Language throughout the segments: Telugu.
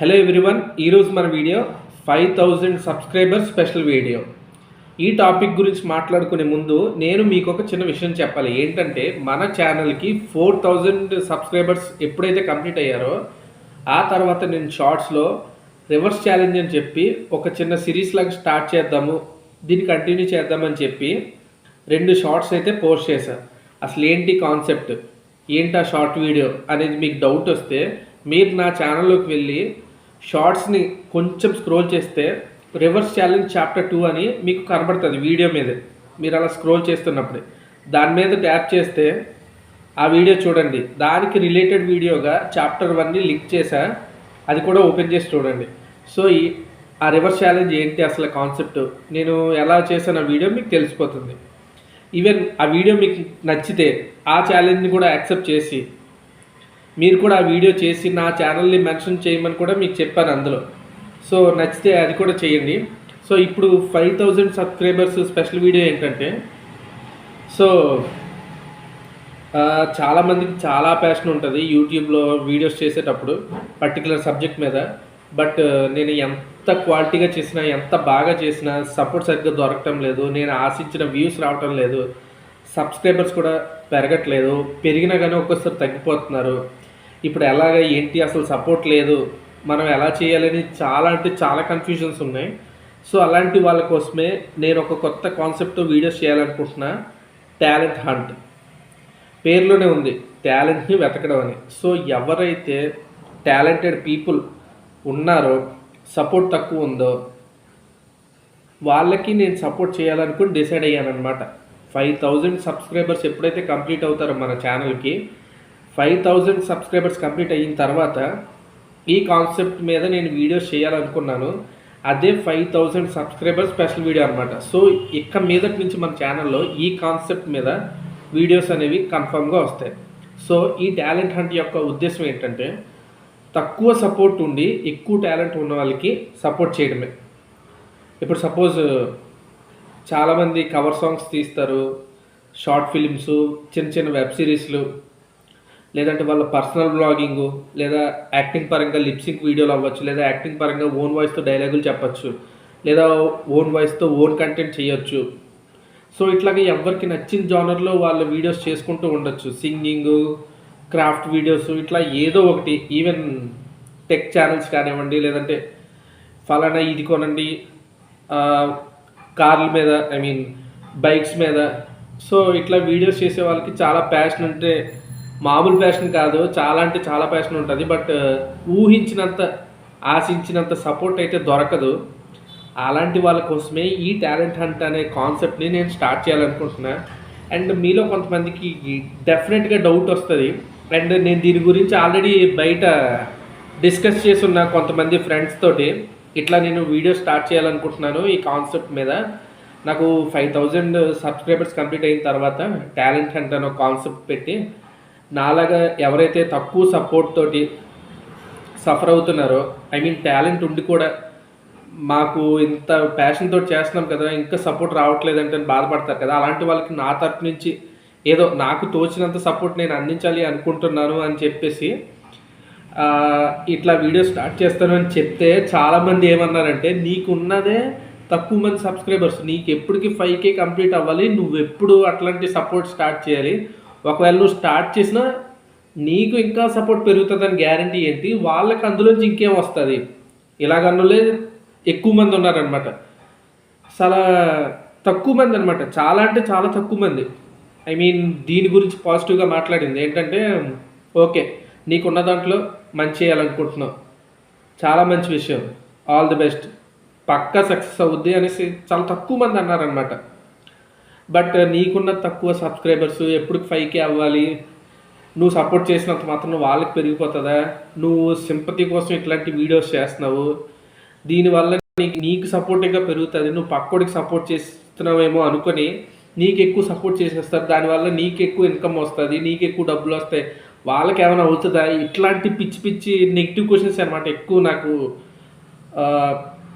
హలో ఎవ్రీవన్, ఈరోజు మన వీడియో 5000 సబ్స్క్రైబర్స్ స్పెషల్ వీడియో. ఈ టాపిక్ గురించి మాట్లాడుకునే ముందు నేను మీకు ఒక చిన్న విషయం చెప్పాలి. ఏంటంటే మన ఛానల్కి 4000 సబ్స్క్రైబర్స్ ఎప్పుడైతే కంప్లీట్ అయ్యారో ఆ తర్వాత నేను షార్ట్స్లో రివర్స్ ఛాలెంజ్ అని చెప్పి ఒక చిన్న సిరీస్ లాగా స్టార్ట్ చేద్దాము, దీన్ని కంటిన్యూ చేద్దామని చెప్పి 2 షార్ట్స్ అయితే పోస్ట్ చేశాను. అసలు ఏంటి కాన్సెప్ట్, ఏంటి ఆ షార్ట్ వీడియో అనేది మీకు డౌట్ వస్తే మీరు నా ఛానల్లోకి వెళ్ళి షార్ట్స్ని కొంచెం స్క్రోల్ చేస్తే రివర్స్ ఛాలెంజ్ చాప్టర్ 2 అని మీకు కనబడుతుంది వీడియో మీద. మీరు అలా స్క్రోల్ చేస్తున్నప్పుడే దాని మీద ట్యాప్ చేస్తే ఆ వీడియో చూడండి. దానికి రిలేటెడ్ వీడియోగా చాప్టర్ 1ని లింక్ చేశా, అది కూడా ఓపెన్ చేసి చూడండి. సో ఆ రివర్స్ ఛాలెంజ్ ఏంటి, అసలు కాన్సెప్ట్ నేను ఎలా చేశాను ఆ వీడియో మీకు తెలిసిపోతుంది. ఈవెన్ ఆ వీడియో మీకు నచ్చితే ఆ ఛాలెంజ్ని కూడా యాక్సెప్ట్ చేసి మీరు కూడా ఆ వీడియో చేసి నా ఛానల్ని మెన్షన్ చేయమని కూడా మీకు చెప్పాను అందులో. సో నచ్చితే అది కూడా చేయండి. సో ఇప్పుడు 5000 సబ్స్క్రైబర్స్ స్పెషల్ వీడియో ఏంటంటే, సో చాలామందికి చాలా ప్యాషన్ ఉంటుంది యూట్యూబ్లో వీడియోస్ చేసేటప్పుడు పర్టికులర్ సబ్జెక్ట్ మీద. బట్ నేను ఎంత క్వాలిటీగా చేసినా, ఎంత బాగా చేసినా సపోర్ట్ సరిగ్గా దొరకటం లేదు. నేను ఆశించిన వ్యూస్ రావటం లేదు, సబ్స్క్రైబర్స్ కూడా పెరగట్లేదు. పెరిగినా కానీ ఒక్కోసారి తగ్గిపోతున్నారు. ఇప్పుడు ఎలాగ ఏంటి, అసలు సపోర్ట్ లేదు, మనం ఎలా చేయాలని చాలా అంటే చాలా కన్ఫ్యూజన్స్ ఉన్నాయి. సో అలాంటి వాళ్ళ కోసమే నేను ఒక కొత్త కాన్సెప్ట్తో వీడియోస్ చేయాలనుకుంటున్నా. టాలెంట్ హంట్ పేరులోనే ఉంది, టాలెంట్ని వెతకడం అని. సో ఎవరైతే టాలెంటెడ్ పీపుల్ ఉన్నారో, సపోర్ట్ తక్కువ ఉందో వాళ్ళకి నేను సపోర్ట్ చేయాలనుకుని డిసైడ్ అయ్యానమాట. 5000 సబ్స్క్రైబర్స్ ఎప్పుడైతే కంప్లీట్ అవుతారో మన ఛానల్కి, 5000 సబ్స్క్రైబర్స్ కంప్లీట్ అయిన తర్వాత ఈ కాన్సెప్ట్ మీద నేను వీడియోస్ చేయాలనుకున్నాను. అదే 5000 సబ్స్క్రైబర్స్ స్పెషల్ వీడియో అనమాట. సో ఇక మీదటి నుంచి మన ఛానల్లో ఈ కాన్సెప్ట్ మీద వీడియోస్ అనేవి కన్ఫర్మ్గా వస్తాయి. సో ఈ టాలెంట్ హంట్ యొక్క ఉద్దేశం ఏంటంటే, తక్కువ సపోర్ట్ ఉండి ఎక్కువ టాలెంట్ ఉన్న వాళ్ళకి సపోర్ట్ చేయడమే. ఇప్పుడు సపోజ్ చాలామంది కవర్ సాంగ్స్ తీస్తారు, షార్ట్ ఫిలిమ్స్, చిన్న చిన్న వెబ్ సిరీస్లు, లేదంటే వాళ్ళ పర్సనల్ బ్లాగింగు, లేదా యాక్టింగ్ పరంగా లిప్సింక్ వీడియోలు అవ్వచ్చు, లేదా యాక్టింగ్ పరంగా ఓన్ వాయిస్తో డైలాగులు చెప్పచ్చు, లేదా ఓన్ వాయిస్తో ఓన్ కంటెంట్ చేయొచ్చు. సో ఇట్లాగే ఎవరికి నచ్చిన జానర్లో వాళ్ళ వీడియోస్ చేసుకుంటూ ఉండొచ్చు. సింగింగు, క్రాఫ్ట్ వీడియోస్, ఇట్లా ఏదో ఒకటి. ఈవెన్ టెక్ ఛానల్స్ కానివ్వండి, లేదంటే ఫలానా ఇది కొనండి, కార్ల మీద, ఐ మీన్ బైక్స్ మీద. సో ఇట్లా వీడియోస్ చేసే వాళ్ళకి చాలా ప్యాషన్, అంటే మామూలు ప్యాషన్ కాదు, చాలా అంటే చాలా ప్యాషన్ ఉంటుంది. బట్ ఊహించినంత, ఆశించినంత సపోర్ట్ అయితే దొరకదు. అలాంటి వాళ్ళ కోసమే ఈ టాలెంట్ హంట్ అనే కాన్సెప్ట్ని నేను స్టార్ట్ చేయాలనుకుంటున్నా. అండ్ మీలో కొంతమందికి డెఫినెట్గా డౌట్ వస్తుంది. అండ్ నేను దీని గురించి ఆల్రెడీ బయట డిస్కస్ చేస్తున్నా కొంతమంది ఫ్రెండ్స్ తోటి. ఇట్లా నేను వీడియో స్టార్ట్ చేయాలనుకుంటున్నాను ఈ కాన్సెప్ట్ మీద. నాకు 5000 సబ్స్క్రైబర్స్ కంప్లీట్ అయిన తర్వాత టాలెంట్ హంట్ అనే కాన్సెప్ట్ పెట్టి, నాలాగా ఎవరైతే తక్కువ సపోర్ట్ తోటి సఫర్ అవుతున్నారో, ఐ మీన్ టాలెంట్ ఉండి కూడా మాకు ఇంత ప్యాషన్ తోటి చేస్తున్నాం కదా, ఇంకా సపోర్ట్ రావట్లేదంటే బాధపడతారు కదా, అలాంటి వాళ్ళకి నా తరపు నుంచి ఏదో నాకు తోచినంత సపోర్ట్ నేను అందించాలి అనుకుంటున్నాను అని చెప్పేసి ఇట్లా వీడియో స్టార్ట్ చేస్తాను అని చెప్తే, చాలామంది ఏమన్నారంటే, నీకున్నదే తక్కువ మంది సబ్స్క్రైబర్స్, నీకు ఎప్పటికీ 5K కంప్లీట్ అవ్వాలి, నువ్వు ఎప్పుడు అట్లాంటి సపోర్ట్ స్టార్ట్ చేయాలి, ఒకవేళ నువ్వు స్టార్ట్ చేసినా నీకు ఇంకా సపోర్ట్ పెరుగుతుందని గ్యారంటీ ఏంటి, వాళ్ళకి అందులోంచి ఇంకేం వస్తుంది, ఇలాగన్నులే ఎక్కువ మంది ఉన్నారనమాట. చాలా తక్కువ మంది అనమాట, చాలా అంటే చాలా తక్కువ మంది. ఐ మీన్ దీని గురించి పాజిటివ్గా మాట్లాడింది ఏంటంటే, ఓకే నీకున్న దాంట్లో మంచి చేయాలనుకుంటున్నావు, చాలా మంచి విషయం, ఆల్ ది బెస్ట్, పక్కా సక్సెస్ అవుద్ది అనేసి చాలా తక్కువ మంది అన్నారనమాట. బట్ నీకున్న తక్కువ సబ్స్క్రైబర్స్ ఎప్పుడు 5K అవ్వాలి, నువ్వు సపోర్ట్ చేసినంత మాత్రం వాళ్ళకి పెరిగిపోతుందా, నువ్వు సింపతి కోసం ఇట్లాంటి వీడియోస్ చేస్తున్నావు, దీనివల్ల నీకు సపోర్టివ్గా పెరుగుతుంది, నువ్వు పక్కోడికి సపోర్ట్ చేస్తున్నావేమో అనుకొని నీకు ఎక్కువ సపోర్ట్ చేసేస్తారు, దానివల్ల నీకు ఎక్కువ ఇన్కమ్ వస్తుంది, నీకు ఎక్కువ డబ్బులు వస్తాయి, వాళ్ళకి ఏమైనా అవుతుందా, ఇట్లాంటి పిచ్చి పిచ్చి నెగిటివ్ క్వశ్చన్స్ అనమాట ఎక్కువ నాకు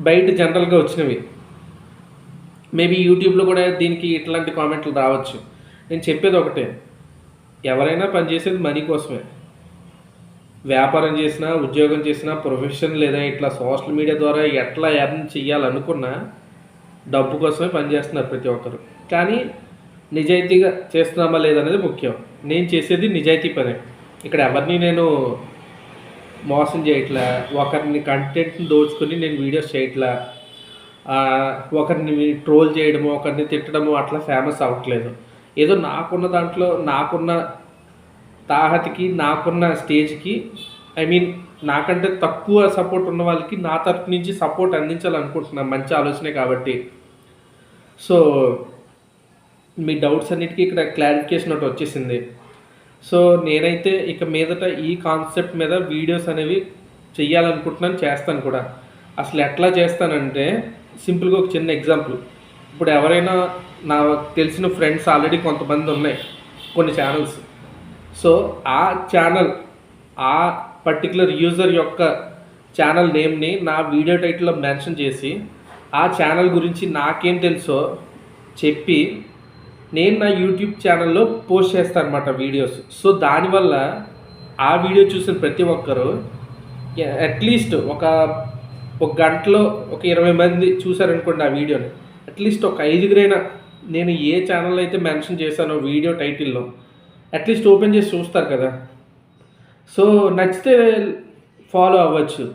బయట జనరల్గా వచ్చినవి. మేబీ యూట్యూబ్లో కూడా దీనికి ఇట్లాంటి కామెంట్లు రావచ్చు. నేను చెప్పేది ఒకటే, ఎవరైనా పనిచేసేది మనీ కోసమే. వ్యాపారం చేసినా, ఉద్యోగం చేసినా, ప్రొఫెషన్ లేదా ఇట్లా సోషల్ మీడియా ద్వారా ఎట్లా ఎర్న్ చేయాలనుకున్నా డబ్బు కోసమే పనిచేస్తున్నారు ప్రతి ఒక్కరు. కానీ నిజాయితీగా చేస్తున్నామా లేదనేది ముఖ్యం. నేను చేసేది నిజాయితీ పనే. ఇక్కడ ఎవరిని నేను మోసం చేయట్లా, ఒకరిని కంటెంట్ని దోచుకొని నేను వీడియోస్ చేయట్లా, ఒకరిని ట్రోల్ చేయడము, ఒకరిని తిట్టడము అట్లా ఫేమస్ అవ్వట్లేదు. ఏదో నాకున్న దాంట్లో నాకున్న తాహతకి, నాకున్న స్టేజ్కి, ఐ మీన్ నాకంటే తక్కువ సపోర్ట్ ఉన్న వాళ్ళకి నా తరపు నుంచి సపోర్ట్ అందించాలనుకుంటున్నాను. మంచి ఆలోచనే కాబట్టి. సో మీ డౌట్స్ అన్నిటికీ ఇక్కడ క్లారిఫికేషన్ ఒకటి వచ్చేసింది. సో నేనైతే ఇక మీదట ఈ కాన్సెప్ట్ మీద వీడియోస్ అనేవి చెయ్యాలనుకుంటున్నాను, చేస్తాను కూడా. అసలు ఎట్లా చేస్తానంటే సింపుల్గా ఒక చిన్న ఎగ్జాంపుల్. ఇప్పుడు ఎవరైనా నాకు తెలిసిన ఫ్రెండ్స్ ఆల్రెడీ కొంతమంది ఉన్నాయి కొన్ని ఛానల్స్. సో ఆ ఛానల్, ఆ పర్టికులర్ యూజర్ యొక్క ఛానల్ నేమ్ని నా వీడియో టైటిల్లో మెన్షన్ చేసి ఆ ఛానల్ గురించి నాకేం తెలుసో చెప్పి నేను నా యూట్యూబ్ ఛానల్లో పోస్ట్ చేస్తాను అనమాట వీడియోస్. సో దానివల్ల ఆ వీడియో చూసిన ప్రతి ఒక్కరు అట్లీస్ట్ ఒక గంటలో ఒక 20 మంది చూసారనుకోండి ఆ వీడియోని, అట్లీస్ట్ ఒక 5గురైనా నేను ఏ ఛానల్ అయితే మెన్షన్ చేశానో వీడియో టైటిల్లో అట్లీస్ట్ ఓపెన్ చేసి చూస్తారు కదా. సో నచ్చితే ఫాలో అవ్వచ్చు,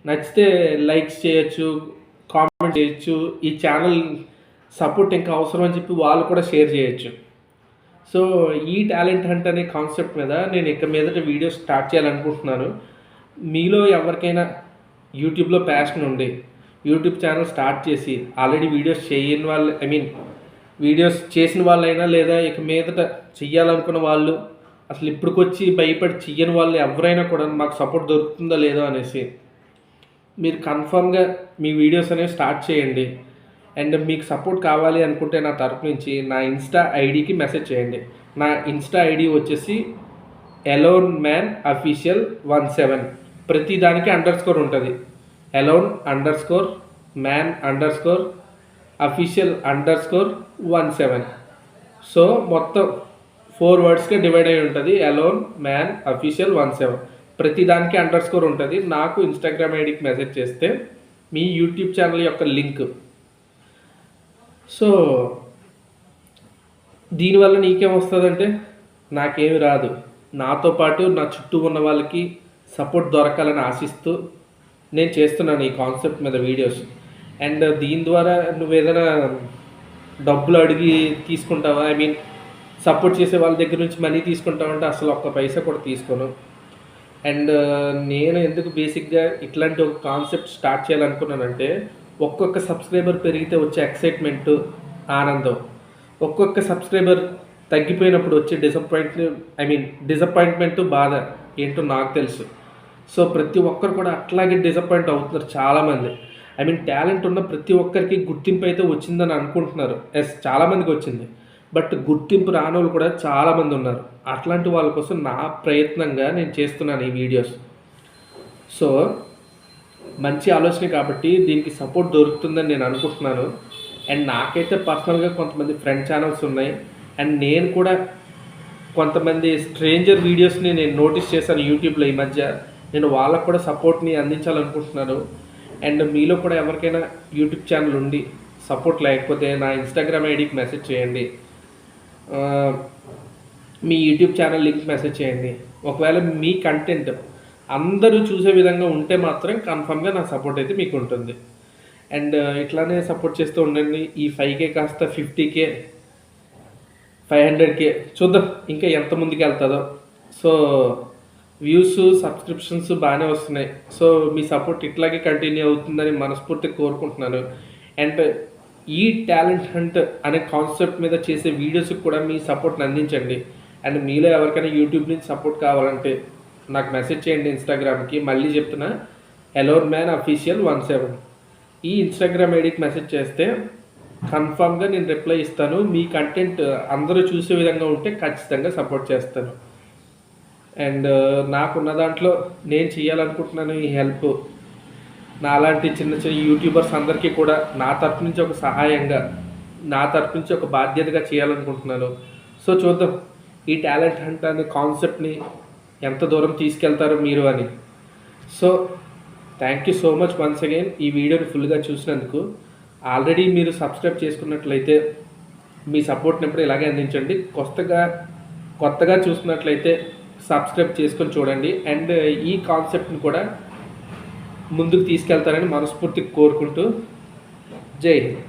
నచ్చితే లైక్స్ చేయొచ్చు, కామెంట్ చేయొచ్చు, ఈ ఛానల్ సపోర్ట్ ఇంకా అవసరం అని చెప్పి వాళ్ళు కూడా షేర్ చేయొచ్చు. సో ఈ టాలెంట్ హంట్ అనే కాన్సెప్ట్ మీద నేను ఇక మీదట వీడియోస్ స్టార్ట్ చేయాలనుకుంటున్నాను. మీలో ఎవరికైనా యూట్యూబ్లో ప్యాషన్ ఉండి యూట్యూబ్ ఛానల్ స్టార్ట్ చేసి ఆల్రెడీ వీడియోస్ చేయని వాళ్ళు, ఐ మీన్ వీడియోస్ చేసిన వాళ్ళైనా లేదా ఇక మీదట చెయ్యాలనుకున్న వాళ్ళు, అసలు ఇప్పటికొచ్చి భయపడి చెయ్యని వాళ్ళు ఎవరైనా కూడా మాకు సపోర్ట్ దొరుకుతుందో లేదో అనేసి మీరు కన్ఫర్మ్గా మీ వీడియోస్ అనేవి స్టార్ట్ చేయండి. అండ్ మీకు సపోర్ట్ కావాలి అనుకుంటే నా తరపు నుంచి నా ఇన్స్టా ఐడికి మెసేజ్ చేయండి. నా ఇన్స్టా ఐడి వచ్చేసి AloneManOfficial17. ప్రతి దానికి __ ఉంటుంది. Alone_Man_Official_17. సో మొత్తం 4 వర్డ్స్గా డివైడ్ అయి ఉంటుంది. AloneManOfficial17. ప్రతి దానికి _ ఉంటుంది. నాకు ఇన్స్టాగ్రామ్ ఐడికి మెసేజ్ చేస్తే మీ యూట్యూబ్ ఛానల్ యొక్క లింక్. సో దీనివల్ల నీకేమొస్తుందంటే నాకేమి రాదు, నాతో పాటు నా చుట్టూ ఉన్న వాళ్ళకి సపోర్ట్ దొరకాలని ఆశిస్తూ నేను చేస్తున్నాను ఈ కాన్సెప్ట్ మీద వీడియోస్. అండ్ దీని ద్వారా నువ్వు ఏదైనా డబ్బులు అడిగి తీసుకుంటావా, ఐ మీన్ సపోర్ట్ చేసే వాళ్ళ దగ్గర నుంచి మనీ తీసుకుంటావంటే అసలు ఒక్క పైసా కూడా తీసుకోను. అండ్ నేను ఎందుకు బేసిక్గా ఇట్లాంటి ఒక కాన్సెప్ట్ స్టార్ట్ చేయాలనుకున్నానంటే ఒక్కొక్క సబ్స్క్రైబర్ పెరిగితే వచ్చే ఎక్సైట్మెంటు, ఆనందం, ఒక్కొక్క సబ్స్క్రైబర్ తగ్గిపోయినప్పుడు వచ్చే డిసప్పాయింట్మెంటు, బాధ ఏంటో నాకు తెలుసు. సో ప్రతి ఒక్కరు కూడా అట్లాగే డిసప్పాయింట్ అవుతున్నారు చాలామంది. ఐ మీన్ టాలెంట్ ఉన్న ప్రతి ఒక్కరికి గుర్తింపు అయితే వచ్చిందని అనుకుంటున్నారు. చాలామందికి వచ్చింది, బట్ గుర్తింపు రాని వాళ్ళు కూడా చాలామంది ఉన్నారు. అట్లాంటి వాళ్ళ కోసం నా ప్రయత్నంగా నేను చేస్తున్నాను ఈ వీడియోస్. సో మంచి ఆలోచన కాబట్టి దీనికి సపోర్ట్ దొరుకుతుందని నేను అనుకుంటున్నాను. అండ్ నాకైతే పర్సనల్గా కొంతమంది ఫ్రెండ్ ఛానల్స్ ఉన్నాయి. అండ్ నేను కూడా కొంతమంది స్ట్రేంజర్ వీడియోస్ని నేను నోటీస్ చేశాను యూట్యూబ్లో ఈ మధ్య. నేను వాళ్ళకు కూడా సపోర్ట్ని అందించాలనుకుంటున్నాను. అండ్ మీలో కూడా ఎవరికైనా యూట్యూబ్ ఛానల్ ఉండి సపోర్ట్ లేకపోతే నా ఇన్స్టాగ్రామ్ ఐడికి మెసేజ్ చేయండి, మీ యూట్యూబ్ ఛానల్ లింక్ మెసేజ్ చేయండి. ఒకవేళ మీ కంటెంట్ అందరూ చూసే విధంగా ఉంటే మాత్రం కన్ఫర్మ్గా నా సపోర్ట్ అయితే మీకు ఉంటుంది. అండ్ ఇట్లానే సపోర్ట్ చేస్తూ ఉండండి. ఈ 5K కాస్త 50K, 500K చూద్దాం ఇంకా ఎంత ముందుకు వెళ్తుందో. సో వ్యూస్, సబ్స్క్రిప్షన్స్ బాగానే వస్తున్నాయి. సో మీ సపోర్ట్ ఇట్లాగే కంటిన్యూ అవుతుందని మనస్ఫూర్తిగా కోరుకుంటున్నాను. అండ్ ఈ టాలెంట్ హంట్ అనే కాన్సెప్ట్ మీద చేసే వీడియోస్కి కూడా మీ సపోర్ట్ని అందించండి. అండ్ మీలో ఎవరికైనా యూట్యూబ్ నుంచి సపోర్ట్ కావాలంటే నాకు మెసేజ్ చేయండి ఇన్స్టాగ్రామ్కి. మళ్ళీ చెప్తున్నా, AloneManOfficial17 ఈ ఇన్స్టాగ్రామ్ ఐడికి మెసేజ్ చేస్తే కన్ఫామ్గా నేను రిప్లై ఇస్తాను. మీ కంటెంట్ అందరూ చూసే విధంగా ఉంటే ఖచ్చితంగా సపోర్ట్ చేస్తాను. అండ్ నాకున్న దాంట్లో నేను చేయాలనుకుంటున్నాను ఈ హెల్ప్. నాలాంటి చిన్న చిన్న యూట్యూబర్స్ అందరికీ కూడా నా తరపు నుంచి ఒక సహాయంగా, నా తరపు నుంచి ఒక బాధ్యతగా చేయాలనుకుంటున్నాను. సో చూద్దాం, ఈ టాలెంట్ హంట్ అనే కాన్సెప్ట్ని ఎంత దూరం తీసుకెళ్తారో మీరు అని. So thank you so much once again ఈ వీడియోని ఫుల్గా చూసినందుకు. ఆల్రెడీ మీరు సబ్స్క్రైబ్ చేసుకున్నట్లయితే మీ సపోర్ట్ని ఎప్పుడు ఇలాగే అందించండి. కొత్తగా చూసినట్లయితే సబ్స్క్రైబ్ చేసుకొని చూడండి. అండ్ ఈ కాన్సెప్ట్ని కూడా ముందుకు తీసుకెళ్తారని మనస్ఫూర్తిగా కోరుకుంటూ జై హింద్.